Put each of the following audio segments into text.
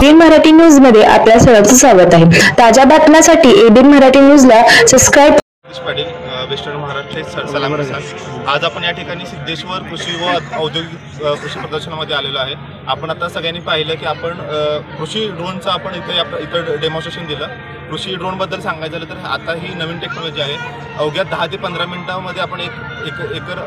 ABN Marathi news मध्ये आपल्या सर्वांचं स्वागत आहे। ताज्या बातम्यांसाठी एबीएन मराठी न्यूजला सबस्क्राइब पाटील वेस्टर्न महाराष्ट्र सलाम किसान। आज आपण या ठिकाणी सिद्धेश्वर कृषी व औद्योगिक कृषी प्रदर्शनामध्ये आलेलो आहे। आपण आता सगळ्यांनी पाहिलं की आपण कृषी ड्रोनचं आपण इथं डेमॉन्स्ट्रेशन दिलं। कृषी ड्रोनबद्दल सांगायचं झालं तर आता ही नवीन टेक्नॉलॉजी आहे। अवघ्या 10 ते 15 मिनिटांमध्ये आपण एक एकर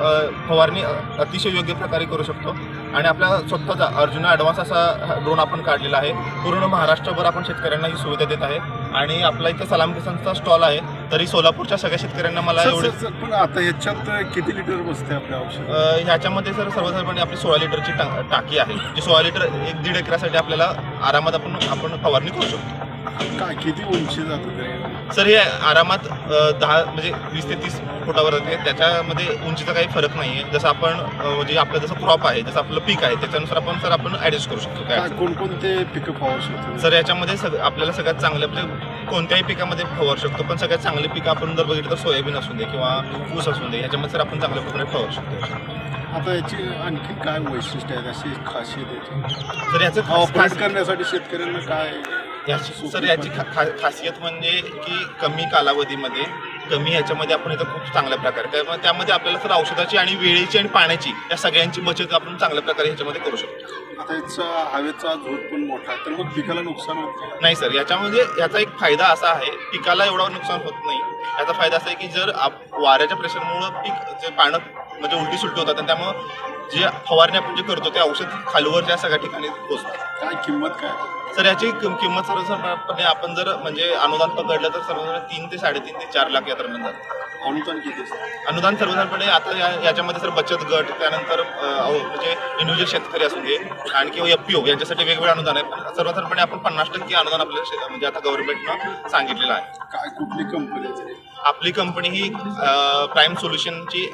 फवारणी अतिशय योग्य प्रकारे करू शकतो आणि आपला स्वतःचा अर्जुना ॲडव्हान्स असा ड्रोन आपण काढलेला आहे। पूर्ण महाराष्ट्रभर आपण शेतकऱ्यांना ही सुविधा देत आहे आणि आपला इथं सलाम किसानचा स्टॉल आहे। तरी सोलापूरच्या सगळ्या शेतकऱ्यांना मला एवढे पण आता याच्यात किती लिटर बसते आपल्या औषध? ह्याच्यामध्ये सर सर्वसाधारणपणे आपली 16 लिटरची टाकी आहे, जी 16 लिटर 1-1.5 एकरासाठी आपल्याला आरामात आपण फवारणी करू शकतो। काय किती उंची जातं सर? हे आरामात 10 म्हणजे 20 ते 30 फुटावर जाते। त्याच्यामध्ये उंचीचा काही फरक नाही आहे। जसं आपण म्हणजे आपलं जसं क्रॉप आहे, जसं आपलं पीक आहे त्याच्यानुसार आपण ॲडजस्ट करू शकतो। काय कोणकोणते पिकं फवारू शकतो सर? याच्यामध्ये आपल्याला सगळ्यात चांगलं म्हणजे कोणत्याही पिकामध्ये फवारू शकतो, पण सगळ्यात चांगले पिकं आपण जर बघितलं तर सोयाबीन असू दे किंवा ऊस असू दे, याच्यामध्ये सर आपण चांगल्या प्रकारे फवारू शकतो। आता याची आणखी काय वैशिष्ट्य आहे, अशी खासियत आहे सर? याचं ऑपरेट करण्यासाठी शेतकऱ्यांना काय सर याची खासियत म्हणजे की कमी कालावधीमध्ये कमी ह्याच्यामध्ये आपण इथं खूप चांगल्या प्रकारे त्यामध्ये आपल्याला सर औषधाची आणि वेळेची आणि पाण्याची या सगळ्यांची बचत आपण चांगल्या प्रकारे ह्याच्यामध्ये करू शकतो। आता याचा हवेचा झोत पण मोठा आहे, तर मग पिकाला नुकसान होत नाही सर? याचा एक फायदा असा आहे, पिकाला एवढा नुकसान होत नाही। याचा फायदा असा आहे की जर वाऱ्याच्या प्रेशरमुळं पीक जे पानं म्हणजे उलटी सुलटी होतात आणि त्यामुळं जे फवारणी आपण जे करतो ते औषध खालवर त्या सगळ्या ठिकाणी पोहोचतात। काय किंमत काय सर? याची किंमत सर्वसाधारणपणे आपण जर म्हणजे अनुदान पकडलं तर सर्वसाधारण 3 ते 3.5 ते 4 लाख या दरम्यान जातं। अनुदान किती? अनुदान सर्वसाधारणपणे आता याच्यामध्ये सर बचत गट, त्यानंतर म्हणजे इंडिव्हिज्युअल शेतकरी असू दे आणि किंवा FPO यांच्यासाठी वेगवेगळे अनुदान आहे। सर्वसाधारणपणे आपण 50% अनुदान आपल्याला म्हणजे आता गव्हर्नमेंटनं सांगितलेलं आहे। काय कुठली कंपनी? आपली कंपनी ही प्राईम सोल्युशनची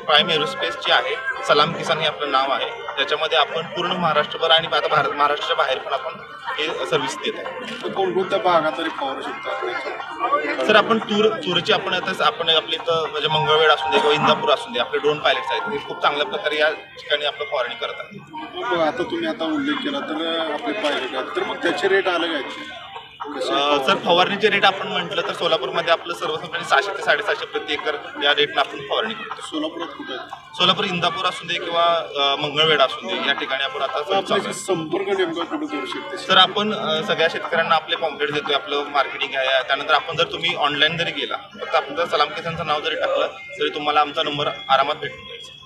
प्राईम एरोस्पेसची आहे। सलाम किसान हे आपलं नाव आहे। त्याच्यामध्ये आपण पूर्ण महाराष्ट्रभर आणि आता महाराष्ट्राच्या बाहेर पण आपण हे सर्व्हिस देत आहे। कोणकोणत्या भागात तरी फवारू शकतो सर? आपण तूरची आपण आपल्या इथं म्हणजे मंगळवेढ असू दे किंवा इंदापूर असू दे, आपले ड्रोन पायलट्स आहेत, हे खूप चांगल्या प्रकारे या ठिकाणी आपलं फवारणी करत आहे। आता तुम्ही आता उल्लेख केला तर आपले पायलट आहेत, तर मग त्याचे रेट अलग आहेत सर? फवारणीचे रेट आपण म्हटलं तर सोलापूरमध्ये आपलं सर्वसाधारणपणे 600 ते 750 प्रति एकर या रेटनं आपण फवारणी करतो। सोलापुरात कुठे? सोलापूर, इंदापूर असू दे किंवा मंगळवेढा असू दे, या ठिकाणी आपण आता संपर्क नेमका कुठे करू शकतो सर? आपण सगळ्या शेतकऱ्यांना आपले पॉम्पलेट देतोय, आपलं मार्केटिंग आहे। त्यानंतर आपण जर तुम्ही ऑनलाईन जरी गेला, फक्त आपण जर सलाम किसानचं नाव जरी टाकलं तरी तुम्हाला आमचा नंबर आरामात भेटून जाईल।